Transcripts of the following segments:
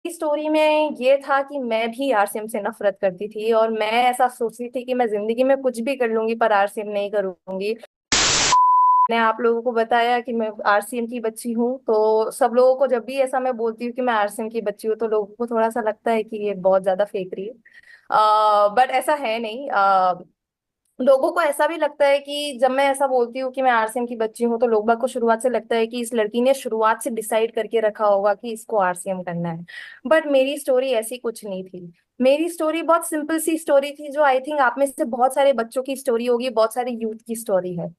Story में ये था कि मैं भी आरसीएम से नफरत करती थी और मैं ऐसा सोचती थी कि मैं जिंदगी में कुछ भी कर लूंगी पर आरसीएम नहीं करूंगी। मैंने आप लोगों को बताया कि मैं आरसीएम की बच्ची हूँ, तो सब लोगों को जब भी ऐसा मैं बोलती हूँ कि मैं आरसीएम की बच्ची हूँ तो लोगों को थोड़ा सा लगता है कि ये बहुत ज्यादा फेक रही है। बट ऐसा है नहीं। लोगों को ऐसा भी लगता है कि जब मैं ऐसा बोलती हूँ कि मैं आरसीएम की बच्ची हूँ तो लोग बाग को शुरुआत से लगता है कि इस लड़की ने शुरुआत से डिसाइड करके रखा होगा कि इसको आरसीएम करना है। बट मेरी स्टोरी ऐसी कुछ नहीं थी। मेरी स्टोरी बहुत सिंपल सी स्टोरी थी, जो आई थिंक आप में से बहुत सारे बच्चों की स्टोरी होगी, बहुत सारे यूथ की स्टोरी है।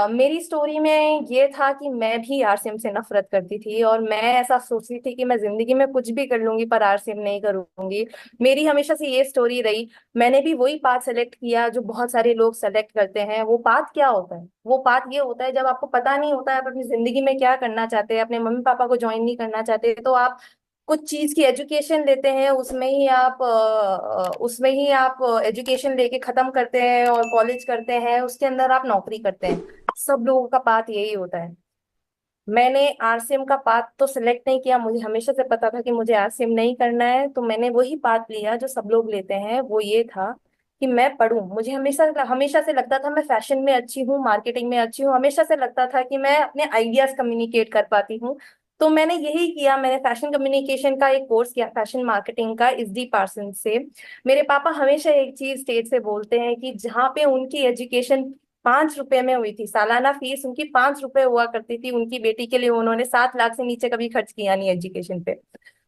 मेरी स्टोरी में ये था कि मैं भी आरसीएम से नफरत करती थी और मैं ऐसा सोचती थी कि मैं जिंदगी में कुछ भी कर लूंगी पर आरसीएम नहीं करूंगी। मेरी हमेशा से ये स्टोरी रही। मैंने भी वही पाथ सेलेक्ट किया जो बहुत सारे लोग सेलेक्ट करते हैं। वो पाथ क्या होता है? वो पाथ ये होता है जब आपको पता नहीं होता है आप अपनी जिंदगी में क्या करना चाहते हैं, अपने मम्मी पापा को ज्वाइन नहीं करना चाहते, तो आप कुछ चीज की एजुकेशन लेते हैं, उसमें ही आप एजुकेशन लेके खत्म करते हैं और कॉलेज करते हैं, उसके अंदर आप नौकरी करते हैं। सब लोगों का पाथ यही होता है। मैंने आरसीएम का पाथ तो सिलेक्ट नहीं किया, मुझे हमेशा से पता था कि मुझे आरसीएम नहीं करना है, तो मैंने वही पाथ लिया जो सब लोग लेते हैं। वो ये था कि मैं पढूं। मुझे हमेशा हमेशा से लगता था मैं फैशन में अच्छी हूँ, मार्केटिंग में अच्छी हूँ, हमेशा से लगता था कि मैं अपने आइडियाज कम्युनिकेट कर पाती हूँ। तो मैंने यही किया, मैंने फैशन कम्युनिकेशन का एक कोर्स किया, फैशन मार्केटिंग का, SD पार्सन से। मेरे पापा हमेशा एक चीज स्टेज से बोलते हैं कि जहाँ पे उनकी एजुकेशन 5 रुपए में हुई थी, सालाना फीस उनकी 5 रुपए हुआ करती थी, उनकी बेटी के लिए उन्होंने 7 लाख से नीचे कभी खर्च किया नहीं एजुकेशन पे।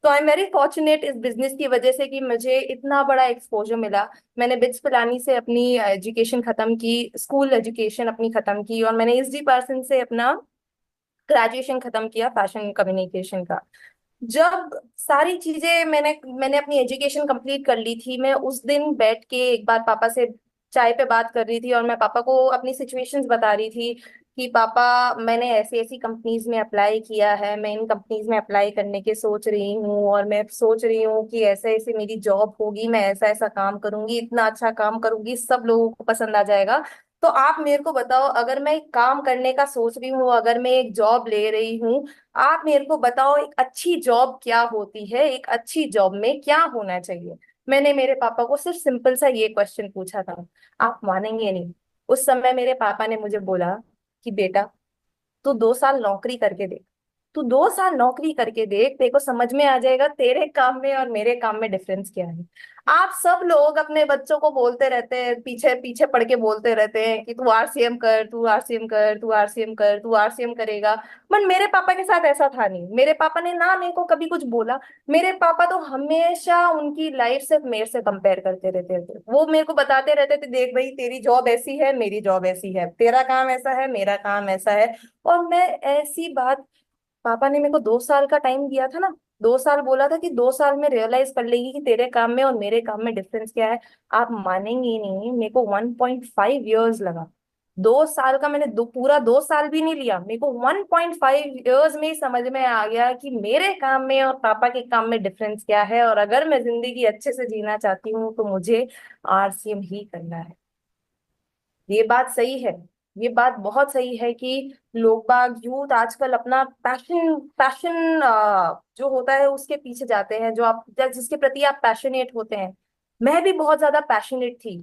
तो आई एम वेरी फॉर्चुनेट इस बिजनेस की वजह से कि मुझे इतना बड़ा एक्सपोजर मिला। मैंने बिट्स पिलानी से अपनी एजुकेशन खत्म की, स्कूल एजुकेशन अपनी खत्म की, और मैंने SD पर्सन से अपना ग्रेजुएशन खत्म किया फैशन कम्युनिकेशन का। जब सारी चीजें मैंने मैंने अपनी एजुकेशन कंप्लीट कर ली थी, मैं उस दिन बैठ के एक बार पापा से चाय पे बात कर रही थी और मैं पापा को अपनी सिचुएशंस बता रही थी कि पापा, मैंने ऐसी ऐसी कंपनीज में अप्लाई किया है, मैं इन कंपनीज में अप्लाई करने के सोच रही हूँ, और मैं सोच रही हूँ कि ऐसे ऐसे मेरी जॉब होगी, मैं ऐसा ऐसा काम करूंगी, इतना अच्छा काम करूंगी, सब लोगों को पसंद आ जाएगा। तो आप मेरे को बताओ, अगर मैं एक काम करने का सोच रही हूँ, अगर मैं एक जॉब ले रही हूँ, आप मेरे को बताओ एक अच्छी जॉब क्या होती है, एक अच्छी जॉब में क्या होना चाहिए। मैंने मेरे पापा को सिर्फ सिंपल सा ये क्वेश्चन पूछा था। आप मानेंगे नहीं, उस समय मेरे पापा ने मुझे बोला कि बेटा, तू 2 साल नौकरी करके देख, तू 2 साल नौकरी करके देख, तेरे को समझ में आ जाएगा तेरे काम में और मेरे काम में डिफरेंस क्या है। आप सब लोग अपने बच्चों को बोलते रहते हैं, पीछे पीछे पड़ के बोलते रहते हैं कि तू आरसीएम कर, तू आरसीएम कर, तू आरसीएम कर, तू आरसीएम करेगा। बट मेरे पापा के साथ ऐसा था नहीं। मेरे पापा ने ना मेरे को कभी कुछ बोला। मेरे पापा तो हमेशा उनकी लाइफ सिर्फ मेरे से कंपेयर करते रहते थे। वो मेरे को बताते रहते थे, देख भाई, तेरी जॉब ऐसी है, मेरी जॉब ऐसी है, तेरा काम ऐसा है, मेरा काम ऐसा है। और मैं ऐसी बात, पापा ने मेरे को 2 साल का टाइम दिया था ना, 2 साल बोला था कि 2 साल में रियलाइज कर लेगी कि तेरे काम में और मेरे काम में डिफरेंस क्या है। आप मानेंगे ही नहीं, मेरे को 1.5 ईयर्स लगा। 2 साल का मैंने पूरा 2 साल भी नहीं लिया, मेरे को 1.5 ईयर्स में ही समझ में आ गया कि मेरे काम में और पापा के काम में डिफरेंस क्या है, और अगर मैं जिंदगी अच्छे से जीना चाहती हूँ तो मुझे आरसीएम ही करना है। ये बात सही है। ये बात बहुत सही है कि लोग बाग, यूथ आजकल अपना पैशन पैशन जो होता है उसके पीछे जाते हैं, जो आप जिसके प्रति आप पैशनेट होते हैं। मैं भी बहुत ज्यादा पैशनेट थी,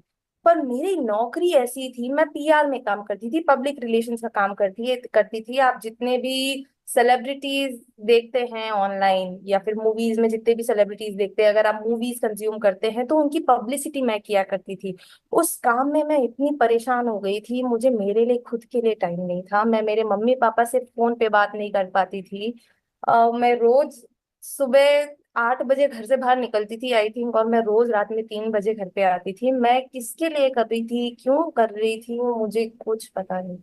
पर मेरी नौकरी ऐसी थी, मैं PR में काम करती थी, पब्लिक रिलेशंस का काम करती थी। आप जितने भी सेलिब्रिटीज देखते हैं ऑनलाइन या फिर मूवीज में, जितने भी सेलिब्रिटीज देखते हैं, अगर आप मूवीज कंज्यूम करते हैं तो उनकी पब्लिसिटी मैं किया करती थी। उस काम में मैं इतनी परेशान हो गई थी, मुझे मेरे लिए खुद के लिए टाइम नहीं था। मैं मेरे मम्मी पापा से फोन पे बात नहीं कर पाती थी। मैं रोज सुबह 8 बजे घर से बाहर निकलती थी आई थिंक, और मैं रोज रात में 3 बजे घर पे आती थी। मैं किसके लिए कर रही थी, क्यों कर रही थी, वो मुझे कुछ पता नहीं।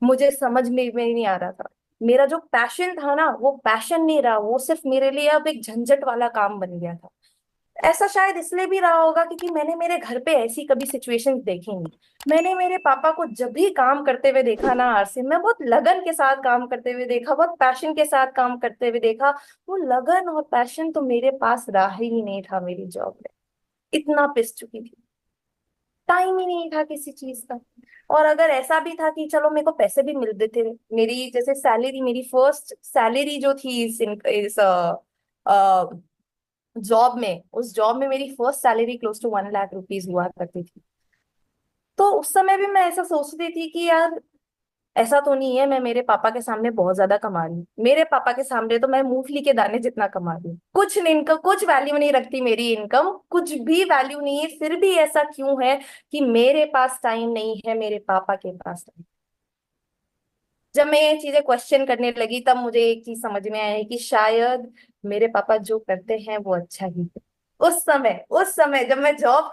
मुझे समझ में ही नहीं आ रहा था। मेरा जो पैशन था ना, वो पैशन नहीं रहा, वो सिर्फ मेरे लिए अब एक झंझट वाला काम बन गया था। ऐसा शायद इसलिए भी रहा होगा क्योंकि मैंने मेरे घर पे ऐसी कभी सिचुएशंस देखी नहीं। मैंने मेरे पापा को जब भी काम करते हुए देखा ना आरसी, मैं बहुत लगन के साथ काम करते हुए देखा, बहुत पैशन के साथ काम करते हुए देखा। वो लगन और पैशन तो मेरे पास रहा ही नहीं था मेरी जॉब में। इतना पिस चुकी थी, टाइम ही नहीं था किसी चीज का। और अगर ऐसा भी था कि चलो मेरे को पैसे भी मिलते थे, मेरी जैसे सैलरी, मेरी फर्स्ट सैलरी जो थी इस जॉब में, उस जॉब में मेरी first salary close to 1 lakh rupees हुआ करती थी। तो उस समय भी मैं ऐसा सोचती थी कि यार ऐसा तो नहीं है मैं मेरे पापा के सामने बहुत ज्यादा कमा रही हूँ, मेरे पापा के सामने तो मैं मूंगफली के दाने जितना कमा रही हूँ, कुछ नहीं, इनका कुछ वैल्यू नहीं रखती, मेरी इनकम कुछ भी वैल्यू नहीं है, फिर भी ऐसा क्यों है कि मेरे पास टाइम नहीं है, मेरे पापा के पास टाइम। जब मैं ये चीजें क्वेश्चन करने लगी तब मुझे एक चीज समझ में आया कि शायद मेरे पापा जो करते हैं वो अच्छा ही है। उस समय जब मैं जॉब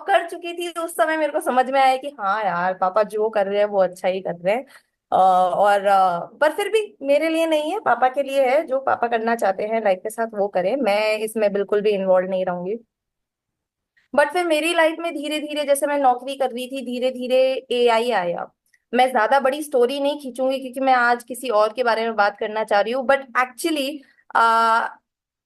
कर चुकी थी तो उस समय मेरे को समझ में आया कि हाँ यार पापा जो कर रहे हैं वो अच्छा ही कर रहे हैं। पर फिर भी मेरे लिए नहीं है, पापा के लिए है, जो पापा करना चाहते हैं लाइफ के साथ वो करें, मैं इसमें बिल्कुल भी इन्वॉल्व नहीं रहूंगी। बट फिर मेरी लाइफ में धीरे धीरे, जैसे मैं नौकरी कर रही थी, धीरे धीरे एआई आया। मैं ज्यादा बड़ी स्टोरी नहीं खींचूंगी क्योंकि मैं आज किसी और के बारे में बात करना चाह रही हूँ, बट एक्चुअली आ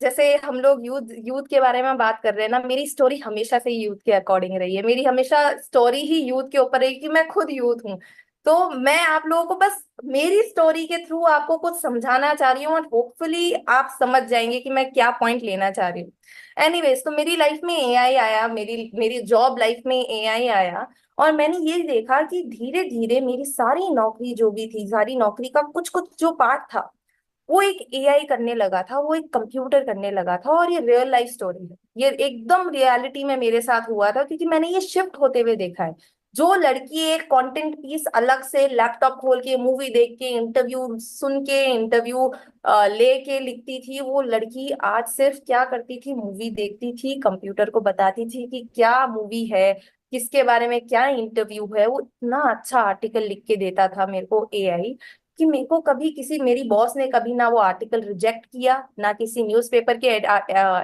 जैसे हम लोग यूथ यूथ के बारे में बात कर रहे हैं ना, मेरी स्टोरी हमेशा से यूथ के अकॉर्डिंग रही है, मेरी हमेशा स्टोरी ही यूथ के ऊपर रही कि मैं खुद यूथ हूँ। तो मैं आप लोगों को बस मेरी स्टोरी के थ्रू आपको कुछ समझाना चाह रही हूँ और होपफुली आप समझ जाएंगे कि मैं क्या पॉइंट लेना चाह रही हूँ। एनीवेज, तो मेरी लाइफ में एआई आया, मेरी मेरी जॉब लाइफ में एआई आया। और मैंने ये देखा कि धीरे धीरे मेरी सारी नौकरी जो भी थी, सारी नौकरी का कुछ कुछ जो पार्ट था वो एक एआई करने लगा था, वो एक कंप्यूटर करने लगा था। और ये रियल लाइफ स्टोरी है, ये एकदम रियलिटी में मेरे साथ हुआ था क्योंकि मैंने ये शिफ्ट होते हुए देखा है। जो लड़की एक कंटेंट पीस अलग से लैपटॉप खोल के, मूवी देख के, इंटरव्यू सुन के, इंटरव्यू लेके लिखती थी, वो लड़की आज सिर्फ क्या करती थी, मूवी देखती थी, कंप्यूटर को बताती थी कि क्या मूवी है, किसके बारे में क्या इंटरव्यू है। वो इतना अच्छा आर्टिकल लिख के देता था मेरे को एआई कि मेरे को कभी किसी, मेरी बॉस ने कभी ना वो आर्टिकल रिजेक्ट किया, ना किसी न्यूज़पेपर के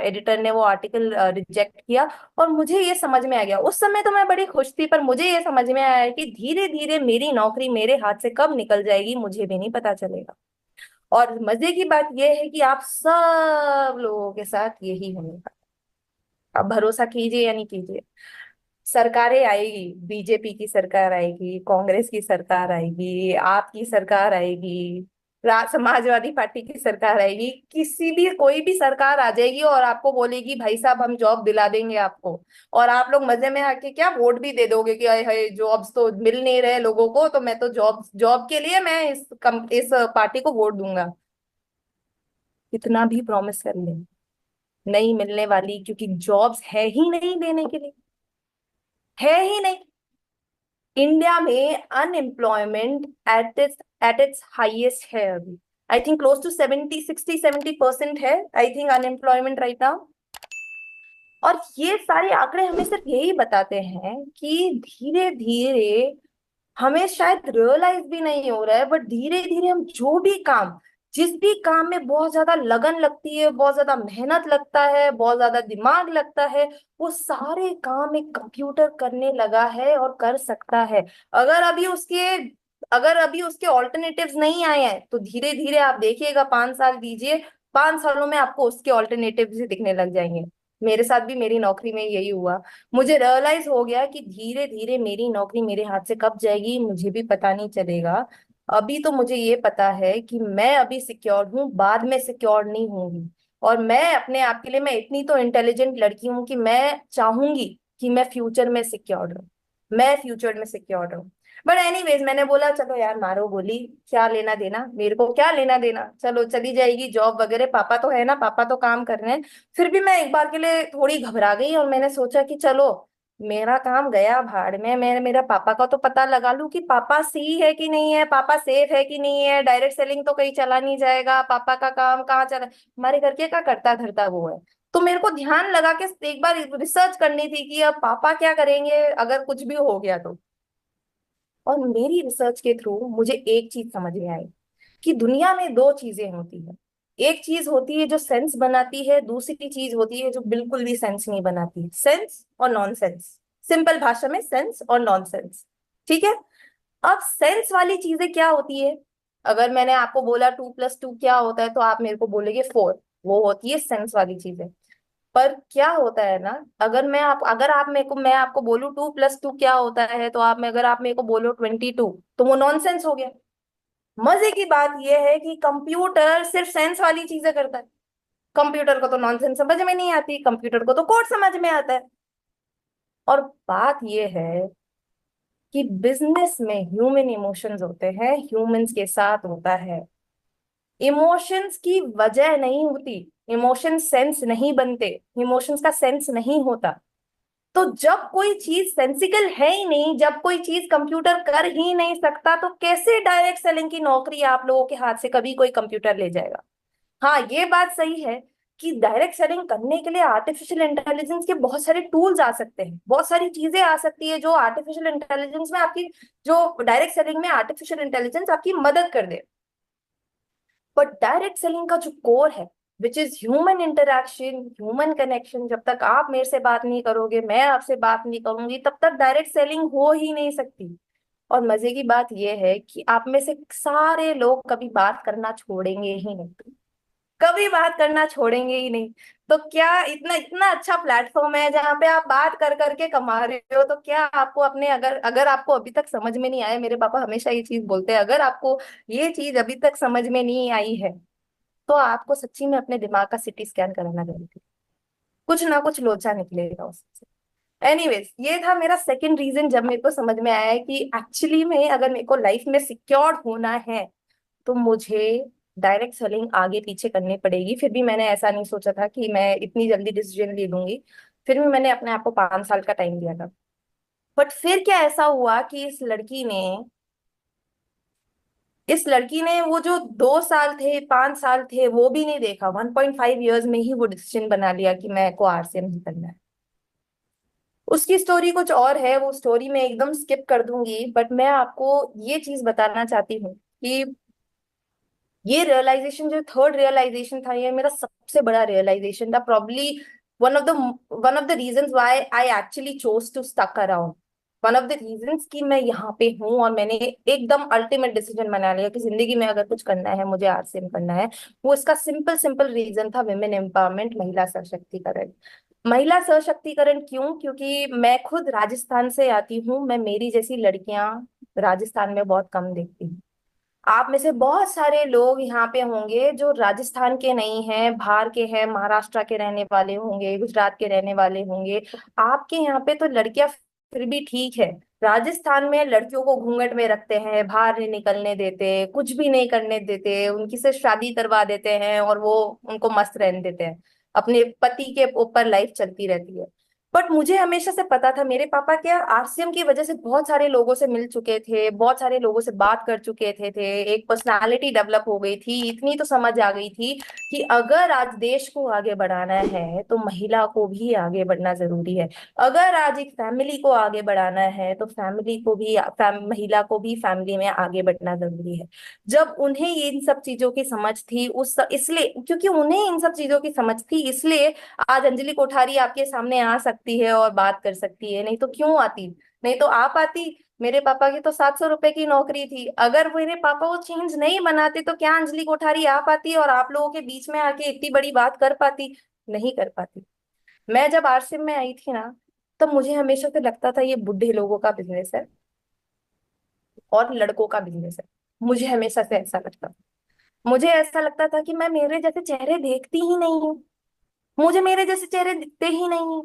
एडिटर ने वो आर्टिकल रिजेक्ट किया। और मुझे ये समझ में आ गया, उस समय तो मैं बड़ी खुश थी, पर मुझे ये समझ में आया कि धीरे धीरे मेरी नौकरी मेरे हाथ से कब निकल जाएगी मुझे भी नहीं पता चलेगा। और मजे की बात यह है कि आप सब लोगों के साथ यही होने का। आप भरोसा कीजिए या नहीं कीजिए, सरकारें आएगी, बीजेपी की सरकार आएगी, कांग्रेस की सरकार आएगी, आपकी सरकार आएगी, समाजवादी पार्टी की सरकार आएगी, किसी भी कोई भी सरकार आ जाएगी और आपको बोलेगी भाई साहब हम जॉब दिला देंगे आपको। और आप लोग मजे में आके क्या वोट भी दे दोगे कि अरे हाय जॉब्स तो मिल नहीं रहे लोगों को, तो मैं तो जॉब जॉब के लिए मैं इस पार्टी को वोट दूंगा। कितना भी प्रॉमिस कर ले, नहीं मिलने वाली, क्योंकि जॉब्स है ही नहीं देने के लिए, है ही नहीं। इंडिया में अनएम्प्लॉयमेंट एट इट्स हाईएस्ट है अभी। आई थिंक क्लोज टू 70, 60, 70% है, I think unemployment right now. और ये सारे आंकड़े हमें सिर्फ यही बताते हैं कि धीरे धीरे, हमें शायद रियलाइज भी नहीं हो रहा है, बट धीरे धीरे हम जो भी काम, जिस भी काम में बहुत ज्यादा लगन लगती है, बहुत ज्यादा मेहनत लगता है, बहुत ज्यादा दिमाग लगता है, वो सारे काम एक कंप्यूटर करने लगा है और कर सकता है। अगर अभी उसके अगर अभी उसके ऑल्टरनेटिव्स नहीं आए हैं तो धीरे धीरे आप देखिएगा, 5 साल दीजिए, 5 सालों में आपको उसके ऑल्टरनेटिव्स ही दिखने लग जाएंगे। मेरे साथ भी मेरी नौकरी में यही हुआ। मुझे रियलाइज हो गया कि धीरे धीरे मेरी नौकरी मेरे हाथ से कब जाएगी मुझे भी पता नहीं चलेगा। अभी तो मुझे ये पता है कि मैं अभी सिक्योर हूँ, बाद में सिक्योर नहीं होंगी। और मैं अपने आप के लिए, मैं इतनी तो इंटेलिजेंट लड़की हूँ कि मैं चाहूंगी कि मैं फ्यूचर में सिक्योर रहूँ, मैं फ्यूचर में सिक्योर रहूँ। बट एनीवेज, मैंने बोला चलो यार मारो गोली, क्या लेना देना, मेरे को क्या लेना देना, चलो चली जाएगी जॉब वगैरह, पापा तो है ना, पापा तो काम कर रहे हैं। फिर भी मैं एक बार के लिए थोड़ी घबरा गई और मैंने सोचा कि चलो मेरा काम गया भाड़ में, मैं मेरा पापा का तो पता लगा लूं कि पापा सही है कि नहीं है, पापा सेफ है कि नहीं है, डायरेक्ट सेलिंग तो कहीं चला नहीं जाएगा, पापा का काम कहाँ चला, हमारे घर के का करता धरता वो है। तो मेरे को ध्यान लगा के एक बार रिसर्च करनी थी कि अब पापा क्या करेंगे अगर कुछ भी हो गया तो। और मेरी रिसर्च के थ्रू मुझे एक चीज समझ में आई कि दुनिया में दो चीजें होती है। एक चीज होती है जो सेंस बनाती है, दूसरी चीज होती है जो बिल्कुल भी सेंस नहीं बनाती, सेंस और नॉन सेंस। सिंपल भाषा में सेंस और नॉन सेंस, ठीक है। अब सेंस वाली चीजें क्या होती है, अगर मैंने आपको बोला 2+2 क्या होता है तो आप मेरे को बोलेंगे 4, वो होती है सेंस वाली चीजें। पर क्या होता है ना, अगर आप मेरे को मैं आपको बोलूं 2+2 क्या होता है, तो अगर आप मेरे को बोलो 22, तो वो नॉनसेंस हो गया। मजे की बात यह है कि कंप्यूटर सिर्फ सेंस वाली चीजें करता है, कंप्यूटर को तो नॉनसेंस समझ में नहीं आती, कंप्यूटर को तो कोड समझ में आता है। और बात ये है कि बिजनेस में ह्यूमन इमोशंस होते हैं, ह्यूमंस के साथ होता है। इमोशंस की वजह नहीं होती, इमोशन सेंस नहीं बनते, इमोशंस का सेंस नहीं होता। तो जब कोई चीज सेंसिकल है ही नहीं, जब कोई चीज कंप्यूटर कर ही नहीं सकता, तो कैसे डायरेक्ट सेलिंग की नौकरी आप लोगों के हाथ से कभी कोई कंप्यूटर ले जाएगा। हाँ, ये बात सही है कि डायरेक्ट सेलिंग करने के लिए आर्टिफिशियल इंटेलिजेंस के बहुत सारे टूल्स आ सकते हैं, बहुत सारी चीजें आ सकती है जो आर्टिफिशियल इंटेलिजेंस में आपकी, जो डायरेक्ट सेलिंग में आर्टिफिशियल इंटेलिजेंस आपकी मदद कर दे। बट डायरेक्ट सेलिंग का जो कोर है, which is human interaction, human connection, जब तक आप मेरे से बात नहीं करोगे, मैं आपसे बात नहीं करूंगी, तब तक डायरेक्ट सेलिंग हो ही नहीं सकती। और मजे की बात यह है कि आप में से सारे लोग कभी बात करना छोड़ेंगे ही नहीं, कभी बात करना छोड़ेंगे ही नहीं। तो क्या इतना इतना अच्छा प्लेटफॉर्म है जहां पे आप बात कर करके कमा रहे हो, तो क्या आपको अपने, अगर अगर आपको अभी तक समझ में नहीं आया, मेरे पापा हमेशा ये चीज बोलते हैं, अगर आपको ये चीज अभी तक समझ में नहीं आई है, तो आपको सच्ची में अपने दिमाग का सिटी स्कैन कराना जरूरी है। कुछ ना कुछ लोचा निकलेगा उससे। एनीवेज, ये था मेरा सेकंड रीजन, जब मेरे को समझ में आया है कि एक्चुअली में अगर मेरे को लाइफ में सिक्योर होना है, तो मुझे डायरेक्ट सेलिंग आगे पीछे करनी पड़ेगी। फिर भी मैंने ऐसा नहीं सोचा था कि मैं इतनी जल्दी डिसीजन ले लूंगी, फिर भी मैंने अपने आप को 5 साल का टाइम दिया था। बट फिर क्या ऐसा हुआ कि इस लड़की ने वो जो 2 साल थे, 5 साल थे, वो भी नहीं देखा, 1.5 ईयर्स में ही वो डिसीजन बना लिया कि मैं को आरसीएम ही करना है। उसकी स्टोरी कुछ और है, वो स्टोरी मैं एकदम स्किप कर दूंगी, बट मैं आपको ये चीज बताना चाहती हूँ कि ये रियलाइजेशन, जो थर्ड रियलाइजेशन था, ये मेरा सबसे बड़ा रियलाइजेशन था, probably one of the one of the reasons why I actually chose to stuck around, one of the reasons कि मैं यहाँ पे हूँ और मैंने एकदम अल्टीमेट डिसीजन बना लिया कि जिंदगी में अगर कुछ करना है, मुझे आरसीएम करना है। वो इसका सिंपल सिंपल रीजन था, विमेन एम्पावरमेंट, महिला सशक्तिकरण। महिला सशक्तिकरण क्यों? क्योंकि मैं खुद राजस्थान से आती हूँ, मैं मेरी जैसी लड़कियां राजस्थान में बहुत कम देखती हूँ। आप में से बहुत सारे लोग यहाँ पे होंगे जो राजस्थान के नहीं हैं, बाहर के हैं, महाराष्ट्र के रहने वाले होंगे, गुजरात के रहने वाले होंगे। आपके यहाँ पे तो लड़कियां फिर भी ठीक है, राजस्थान में लड़कियों को घूंघट में रखते हैं, बाहर नहीं निकलने देते, कुछ भी नहीं करने देते, उनकी से शादी करवा देते हैं और वो उनको मस्त रहने देते हैं, अपने पति के ऊपर लाइफ चलती रहती है। बट मुझे हमेशा से पता था, मेरे पापा क्या आरसीएम की वजह से बहुत सारे लोगों से मिल चुके थे, बहुत सारे लोगों से बात कर चुके थे, एक पर्सनालिटी डेवलप हो गई थी, इतनी तो समझ आ गई थी कि अगर आज देश को आगे बढ़ाना है तो महिला को भी आगे बढ़ना जरूरी है। अगर आज एक फैमिली को आगे बढ़ाना है तो फैमिली को भी महिला को भी फैमिली में आगे बढ़ना जरूरी है। जब उन्हें ये इन सब चीजों की समझ थी, उस इसलिए क्योंकि उन्हें इन सब चीजों की समझ थी, इसलिए आज अंजलि कोठारी आपके सामने आ सकती है और बात कर सकती है, नहीं तो क्यों आती? नहीं तो आप आती। मेरे पापा की तो 700 रुपए की नौकरी थी, अगर मेरे पापा वो चेंज नहीं बनाते तो क्या अंजलि कोठारी आ पाती और आप लोगों के बीच में आके इतनी बड़ी बात कर पाती? नहीं कर पाती। मैं जब आरसीएम में आई थी ना, तब मुझे हमेशा से लगता था ये बुढ़े लोगों का बिजनेस है और लड़कों का बिजनेस है। मुझे हमेशा से ऐसा लगता था। मुझे ऐसा लगता था कि मैं मेरे जैसे चेहरे देखती ही नहीं हूँ, मुझे मेरे जैसे चेहरे दिखते ही नहीं।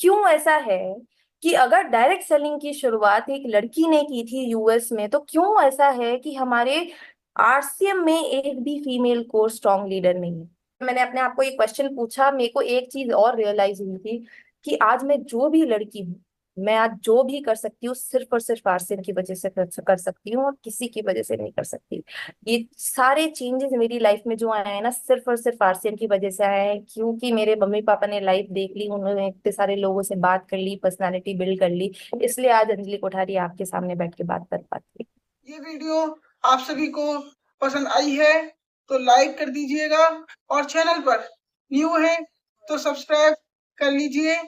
क्यों ऐसा है कि अगर डायरेक्ट सेलिंग की शुरुआत एक लड़की ने की थी यूएस में, तो क्यों ऐसा है कि हमारे आरसीएम में एक भी फीमेल कोर स्ट्रॉन्ग लीडर नहीं है? मैंने अपने आप को एक क्वेश्चन पूछा, मेरे को एक चीज और रियलाइज हुई थी कि आज मैं जो भी लड़की हूँ, मैं आज जो भी कर सकती हूँ सिर्फ और सिर्फ आरसीएम की वजह से कर सकती हूँ, और किसी की वजह से नहीं कर सकती। ये सारे चेंजेस मेरी लाइफ में जो आए हैं ना, सिर्फ और सिर्फ आरसीएम की वजह से आए हैं, क्योंकि मेरे मम्मी पापा ने लाइफ देख ली, उन्होंने इतने सारे लोगों से बात कर ली, पर्सनालिटी बिल्ड कर ली, इसलिए आज अंजलि कोठारी आपके सामने बैठ के बात कर पाती है। ये वीडियो आप सभी को पसंद आई है तो लाइक कर दीजिएगा, और चैनल पर न्यू है तो सब्सक्राइब कर लीजिए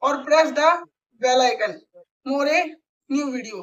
और press the bell icon more a new video.